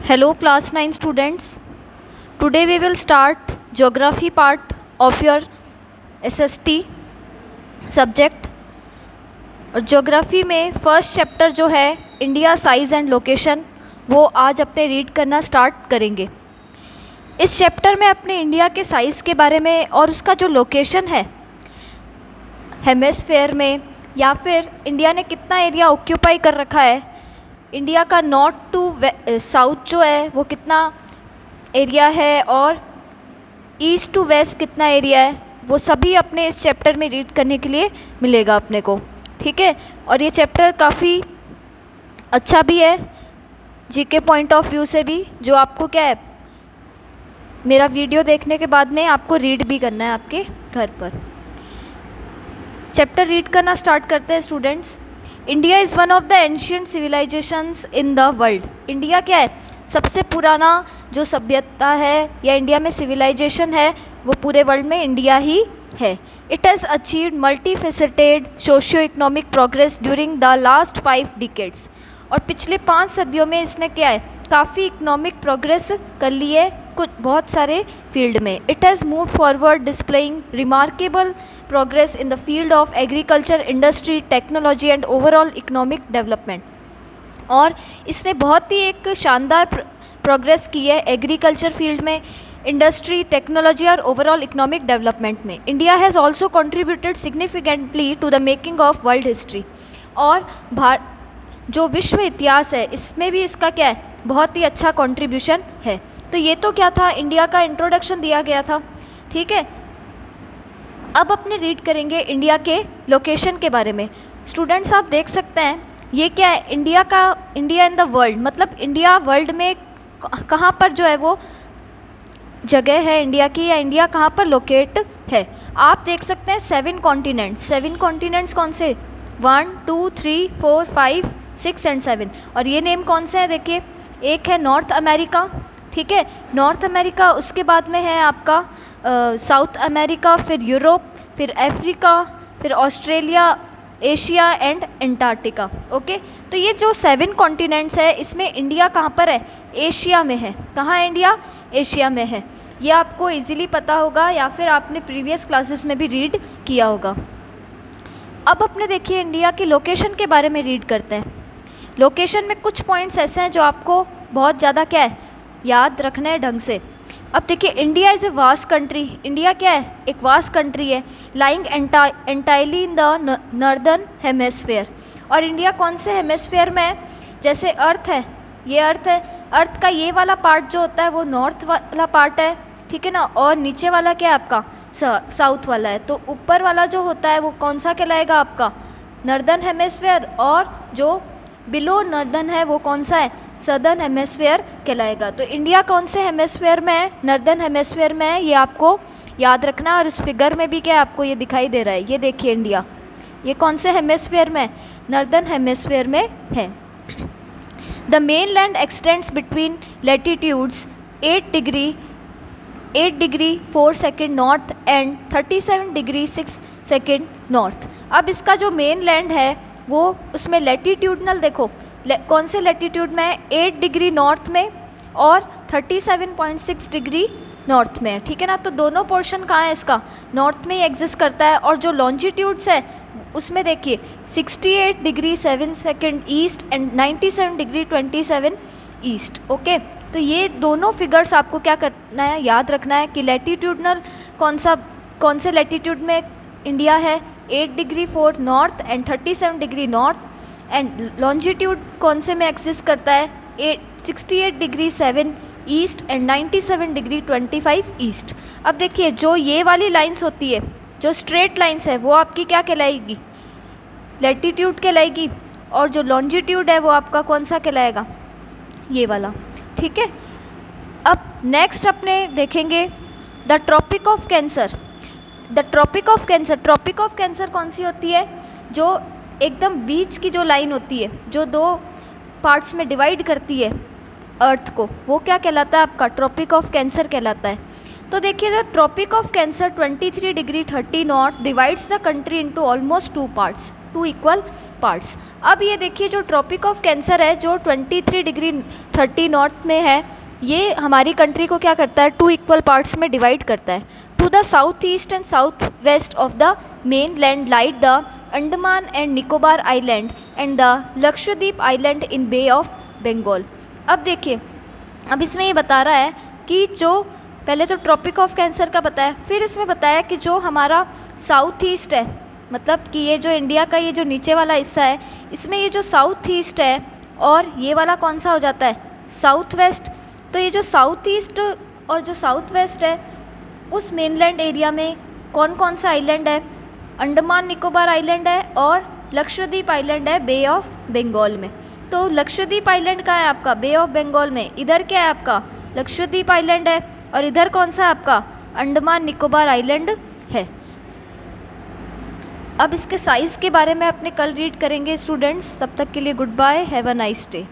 Hello class 9 students. Today we will start geography part of your SST subject. और geography में first chapter जो है India size and location, वो आज अपने रीड करना स्टार्ट करेंगे। इस चैप्टर में अपने इंडिया के साइज़ के बारे में और उसका जो लोकेशन है हेमिस्फेयर में, या फिर इंडिया ने कितना एरिया ऑक्यूपाई कर रखा है, इंडिया का नॉर्थ टू साउथ जो है वो कितना एरिया है और ईस्ट टू वेस्ट कितना एरिया है, वो सभी अपने इस चैप्टर में रीड करने के लिए मिलेगा अपने को। ठीक है, और ये चैप्टर काफ़ी अच्छा भी है जीके पॉइंट ऑफ व्यू से भी, जो आपको क्या है मेरा वीडियो देखने के बाद में आपको रीड भी करना है आपके घर पर। चैप्टर रीड करना स्टार्ट करते हैं students. India is one of the ancient civilizations in the world. India क्या है, सबसे पुराना जो सभ्यता है या इंडिया में सिविलाइजेशन है वो पूरे वर्ल्ड में इंडिया ही है। It has achieved multi faceted socio economic progress during the last 5 decades. और पिछले 5 सदियों में इसने क्या है काफ़ी इकोनॉमिक प्रोग्रेस कर ली है कुछ बहुत सारे फील्ड में। It has move forward displaying remarkable progress in the field of agriculture, industry, technology and overall economic development. और इसने बहुत ही एक शानदार प्रोग्रेस की है एग्रीकल्चर फील्ड में, इंडस्ट्री, टेक्नोलॉजी और ओवरऑल इकोनॉमिक डेवलपमेंट में। India has also contributed significantly to the making of world history. और जो विश्व इतिहास है इसमें भी इसका क्या है बहुत ही अच्छा कंट्रीब्यूशन है। तो ये तो क्या था, इंडिया का इंट्रोडक्शन दिया गया था। ठीक है, अब अपने रीड करेंगे इंडिया के लोकेशन के बारे में। स्टूडेंट्स आप देख सकते हैं ये क्या है, इंडिया इन द वर्ल्ड, मतलब इंडिया वर्ल्ड में कहाँ पर जो है वो जगह है इंडिया की, या इंडिया कहाँ पर लोकेट है। आप देख सकते हैं 7 कॉन्टिनेंट्स। 7 कॉन्टिनेंट्स कौन से, 1 2 3 4 5 6 एंड 7। और ये नेम कौन से हैं देखिए, एक है नॉर्थ अमेरिका, ठीक है, नॉर्थ अमेरिका, उसके बाद में है आपका साउथ अमेरिका, फिर यूरोप, फिर अफ्रीका, फिर Australia, Asia and Antarctica. Okay, तो ये जो 7 कॉन्टिनेंट्स है इसमें इंडिया कहाँ पर है, एशिया में है। कहाँ है इंडिया, एशिया में है। ये आपको इजीली पता होगा या फिर आपने प्रीवियस क्लासेस में भी रीड किया होगा। अब अपने देखिए इंडिया की लोकेशन के बारे में रीड करते हैं। लोकेशन में कुछ पॉइंट्स ऐसे हैं जो आपको बहुत ज़्यादा क्या है याद रखना है ढंग से। अब देखिए India is a vast country. India क्या है, एक वास्ट कंट्री है, lying entirely in the northern hemisphere. और इंडिया कौन से हेमिस्फीयर में है, जैसे अर्थ है, ये अर्थ है, अर्थ का ये वाला पार्ट जो होता है वो नॉर्थ वाला पार्ट है, ठीक है ना, और नीचे वाला क्या है आपका साउथ वाला है। तो ऊपर वाला जो होता है वो कौन सा कहलाएगा आपका नॉर्दर्न हेमिस्फीयर, और जो बिलो नॉर्दर्न है वो कौन सा है, सदर्न हेमिस्फीयर कहलाएगा। तो इंडिया कौन से हेमिस्फीयर में है, नॉर्दर्न हेमिस्फीयर में है, ये आपको याद रखना। और इस फिगर में भी क्या आपको ये दिखाई दे रहा है, ये देखिए इंडिया ये कौन से हेमिस्फीयर में है, नॉर्दर्न हेमिस्फीयर में है। The main land x tends between latitudes 8 degree 4 second north and 37 degree 6 second north. अब इसका जो मेन लैंड है वो उसमें लैटिट्यूडनल देखो कौन से लैटिट्यूड में है, 8 डिग्री नॉर्थ में और 37.6 डिग्री नॉर्थ में है, ठीक है ना। तो दोनों पोर्शन कहाँ है इसका, नॉर्थ में ही एग्जिस्ट करता है। और जो लॉन्जिट्यूड्स है उसमें देखिए 68 degree 7 second east and 97 degree 27 east. Okay, तो ये दोनों फिगर्स आपको क्या करना है, याद रखना है कि लैटिट्यूडनल कौन से लैटिट्यूड में इंडिया है, 8 degree 4 north and 37 degree north, and longitude कौन से में एक्सिस्ट करता है, 68 degree 7 east and 97 degree 25 east. अब देखिए जो ये वाली लाइंस होती है, जो स्ट्रेट लाइंस है वो आपकी क्या कहलाएगी, लैटिट्यूड कहलाएगी, और जो लॉन्जिट्यूड है वो आपका कौन सा कहलाएगा, ये वाला, ठीक है। अब नेक्स्ट अपने देखेंगे the tropic of cancer. The tropic of cancer कौन सी होती है, जो एकदम बीच की जो लाइन होती है जो 2 पार्ट्स में डिवाइड करती है अर्थ को, वो क्या कहलाता है आपका, ट्रॉपिक ऑफ कैंसर कहलाता है। तो देखिए the tropic of cancer 23 degree 30 north divides the country into almost 2 parts. 2 equal parts. अब ये देखिए जो ट्रॉपिक ऑफ कैंसर है जो 23 डिग्री 30 नॉर्थ में है, ये हमारी कंट्री को क्या करता है, 2 इक्वल पार्ट्स में डिवाइड करता है। To the south east and south west of the mainland light the Andaman and Nicobar island and the Lakshadweep island in bay of Bengal. अब देखिए, अब इसमें ये बता रहा है कि जो पहले तो ट्रॉपिक ऑफ कैंसर का बताया, फिर इसमें बताया कि जो हमारा साउथ ईस्ट है, मतलब कि ये जो इंडिया का ये जो नीचे वाला हिस्सा है, इसमें ये जो साउथ ईस्ट है और ये वाला कौन सा हो जाता है, साउथ वेस्ट। तो ये जो साउथ ईस्ट और जो साउथ वेस्ट है, उस मेनलैंड एरिया में कौन कौन सा आइलैंड है, अंडमान निकोबार आइलैंड है और लक्षद्वीप आइलैंड है बे ऑफ बंगाल में। तो लक्षद्वीप आइलैंड कहाँ है आपका, बे ऑफ बंगाल में। इधर क्या है आपका, लक्षद्वीप आइलैंड है, और इधर कौन सा है आपका, अंडमान निकोबार आइलैंड है। अब इसके साइज़ के बारे में अपने कल रीड करेंगे स्टूडेंट्स। तब तक के लिए goodbye, have a nice day.